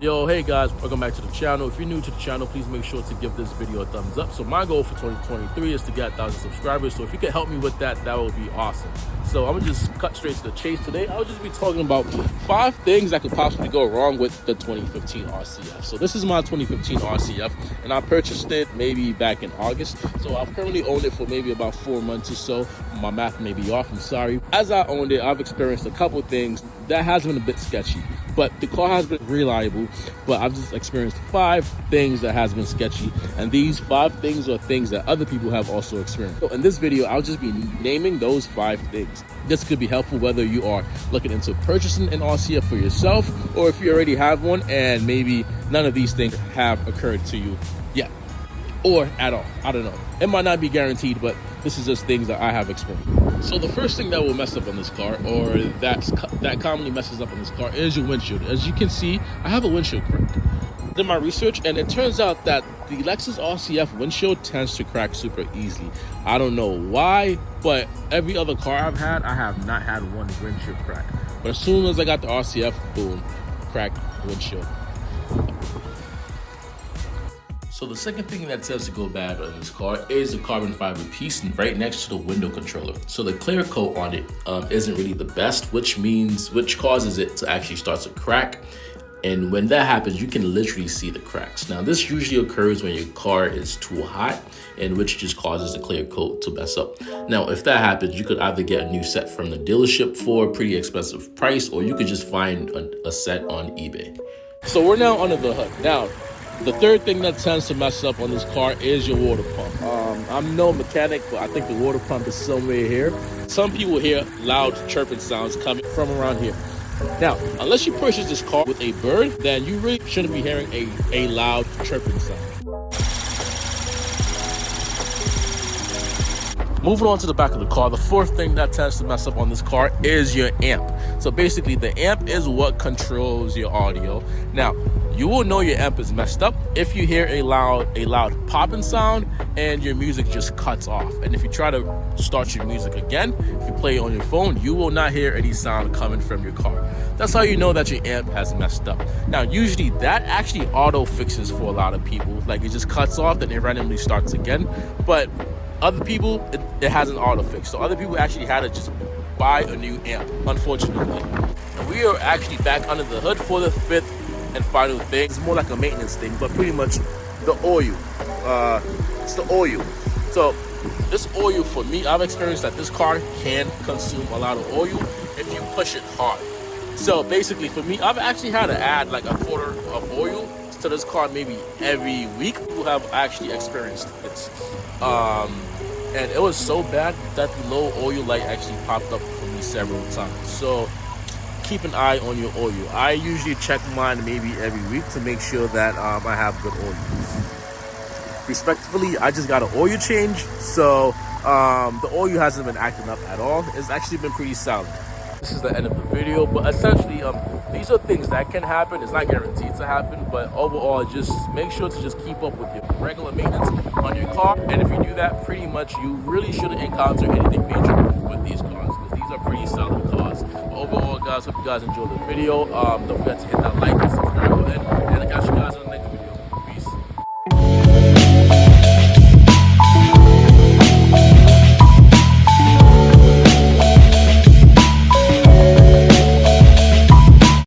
Yo, hey guys, welcome back to the channel. If you're new to the channel, please make sure to give this video a thumbs up. So my goal for 2023 is to get 1,000 subscribers. So if you can help me with that, that would be awesome. So I'm gonna just cut straight to the chase today. I'll just be talking about 5 things that could possibly go wrong with the 2015 RCF. So this is my 2015 RCF, and I purchased it maybe back in August. So I've currently owned it for maybe about 4 months or so. My math may be off, I'm sorry. As I owned it, I've experienced a couple things that has been a bit sketchy. But the car has been reliable, but I've just experienced 5 things that has been sketchy, and these 5 things are things that other people have also experienced. So in this video, I'll just be naming those 5 things. This could be helpful whether you are looking into purchasing an RCF for yourself, or if you already have one and maybe none of these things have occurred to you yet, or at all. I don't know. It might not be guaranteed, but this is just things that I have experienced. So the first thing that will mess up on this car, or that commonly messes up on this car, is your windshield. As you can see, I have a windshield crack. I did my research, and it turns out that the Lexus RCF windshield tends to crack super easily. I don't know why, but every other car I've had, I have not had one windshield crack. But as soon as I got the RCF, boom, cracked windshield. So the second thing that tends to go bad on this car is the carbon fiber piece right next to the window controller. So the clear coat on it isn't really the best, which causes it to actually start to crack. And when that happens, you can literally see the cracks. Now this usually occurs when your car is too hot, and which just causes the clear coat to mess up. Now if that happens, you could either get a new set from the dealership for a pretty expensive price, or you could just find a set on eBay. So we're now under the hood. Now, the third thing that tends to mess up on this car is your water pump. I'm no mechanic, but I think the water pump is somewhere here. Some people hear loud chirping sounds coming from around here. Now, unless you purchase this car with a bird, then you really shouldn't be hearing a loud chirping sound. Moving on to the back of the car, the fourth thing that tends to mess up on this car is your amp. So basically, the amp is what controls your audio. Now, you will know your amp is messed up if you hear a loud popping sound and your music just cuts off. And if you try to start your music again, if you play it on your phone, you will not hear any sound coming from your car. That's how you know that your amp has messed up. Now, usually that actually auto fixes for a lot of people. Like, it just cuts off, then it randomly starts again. But other people, it has an auto fix. So other people actually had to just buy a new amp, unfortunately. And we are actually back under the hood for the 5th and final thing. It's more like a maintenance thing, but pretty much the oil. It's the oil. So this oil, for me, I've experienced that this car can consume a lot of oil if you push it hard. So basically for me, I've actually had to add like a quarter of oil to this car maybe every week. Who have actually experienced this. And it was so bad that the low oil light actually popped up for me several times. So keep an eye on your oil. I usually check mine maybe every week to make sure that I have good oil. Respectively, I just got an oil change, so the oil hasn't been acting up at all. It's actually been pretty solid. This is the end of the video, but essentially these are things that can happen. It's not guaranteed to happen, but overall, just make sure to just keep up with your regular maintenance on your car. And if you do that, pretty much you really shouldn't encounter anything major with these cars, because these are pretty solid cars. But overall, guys, hope you guys enjoyed the video. Don't forget to hit that like and